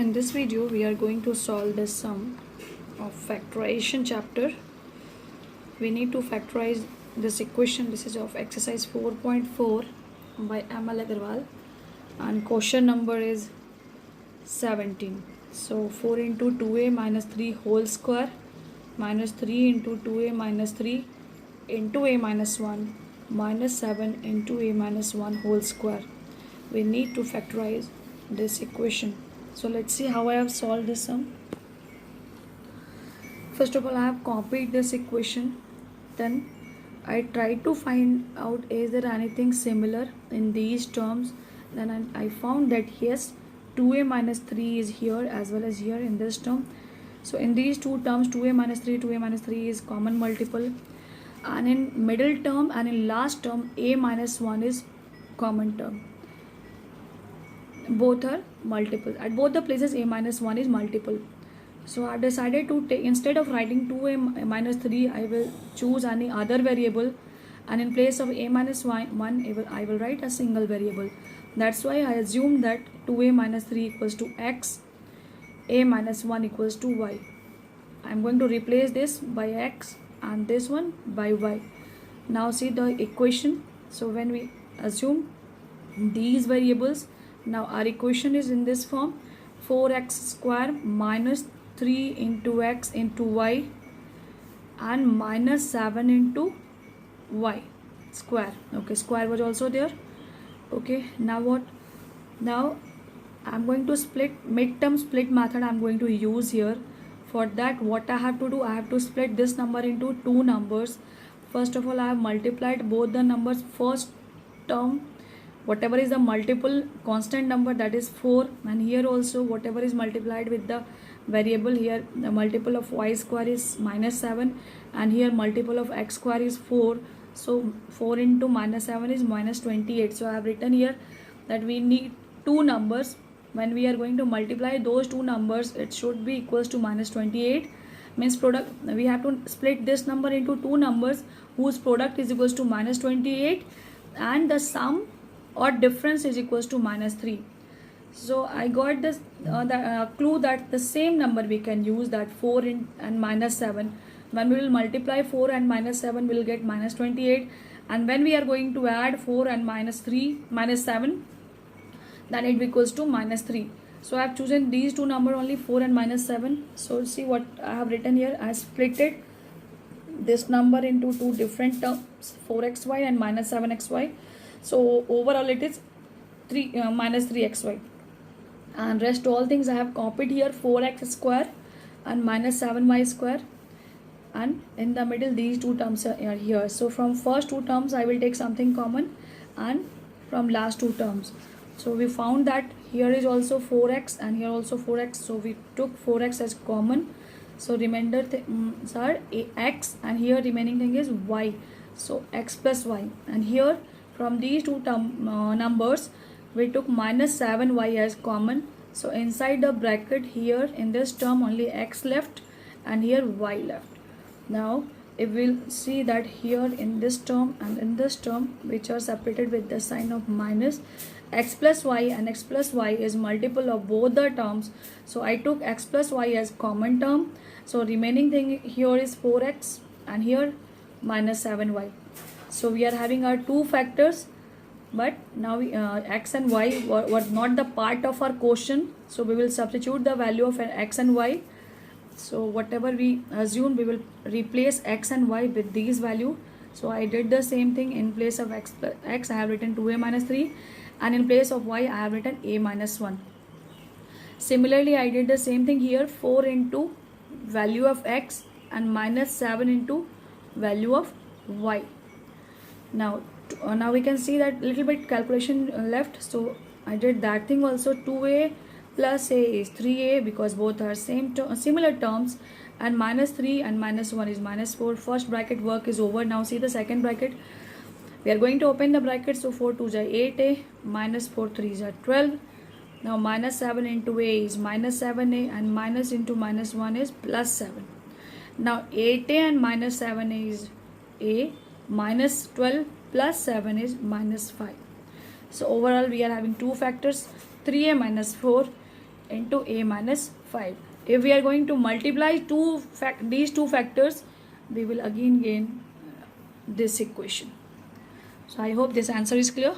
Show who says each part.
Speaker 1: In this video, we are going to solve the sum of factorization chapter. We need to factorize this equation. This is of exercise 4.4 by Amal Agarwal, and question number is 17. So 4 into 2a minus 3 whole square minus 3 into 2a minus 3 into a minus 1 minus 7 into a minus 1 whole square. We need to factorize this equation. So let's see how I have solved this sum. First of all, I have copied this equation. Then I tried to find out is there anything similar in these terms. Then I found that yes, 2a minus 3 is here as well as here in this term. So in these two terms, 2a minus 3 is common multiple, and in middle term and in last term, a minus 1 is common term. Both are multiple. At both the places, a minus 1 is multiple. So I have decided to take, instead of writing 2a minus 3, I will choose any other variable, and in place of a minus 1 I will write a single variable. That's why I assume that 2a minus 3 equals to x, a minus 1 equals to y. I'm going to replace this by x and this one by y. Now see the equation. So when we assume these variables, now our equation is in this form: 4x square minus 3 into x into y and minus 7 into y square. Okay, square was also there. Okay, now what? Now I'm going to midterm split method I'm going to use here. For that, what I have to do, I have to split this number into two numbers. First of all, I have multiplied both the numbers. First term, whatever is the multiple constant number, that is 4, and here also whatever is multiplied with the variable, here the multiple of y square is minus 7, and here multiple of x square is 4. So 4 into minus 7 is minus 28. So I have written here that we need two numbers. When we are going to multiply those two numbers, it should be equals to minus 28. Means product, we have to split this number into two numbers whose product is equals to minus 28, and the sum or difference is equals to minus 3. So I got this clue that the same number we can use, that 4 and minus 7. When we will multiply 4 and minus 7, we will get minus 28, and when we are going to add 4 and minus 7, then it equals to minus 3. So I have chosen these two numbers only, 4 and minus 7. So see what I have written here. I split it this number into two different terms, 4xy and minus 7xy. So overall it is minus 3xy, and rest all things I have copied here: 4x square and minus 7y square, and in the middle these two terms are here. So from first two terms I will take something common, and from last two terms. So we found that here is also 4x and here also 4x. So we took 4x as common. So remainder are x, and here remaining thing is y. So x plus y, and here from these two numbers we took minus 7y as common. So inside the bracket here in this term only x left and here y left. Now if we'll see that here in this term and in this term, which are separated with the sign of minus, x plus y and x plus y is multiple of both the terms. So I took x plus y as common term. So remaining thing here is 4x and here minus 7y. So we are having our two factors, but now we, x and y were not the part of our question. So we will substitute the value of x and y. So whatever we assume, we will replace x and y with these value. So I did the same thing. In place of x I have written 2a minus 3, and in place of y I have written a minus 1. Similarly, I did the same thing here: 4 into value of x and minus 7 into value of y. Now we can see that little bit calculation left. So I did that thing also. 2a plus a is 3a, because both are similar terms, and minus 3 and minus 1 is minus 4. First bracket work is over. Now see the second bracket. We are going to open the bracket. So 4 2 is 8a, minus 4 3 is 12. Now minus 7 into a is minus 7a, and minus into minus 1 is plus 7. Now 8a and minus 7a is a, minus 12 plus 7 is minus 5. So overall we are having two factors: 3a minus 4 into a minus 5. If we are going to multiply these two factors, we will again gain this equation. So I hope this answer is clear.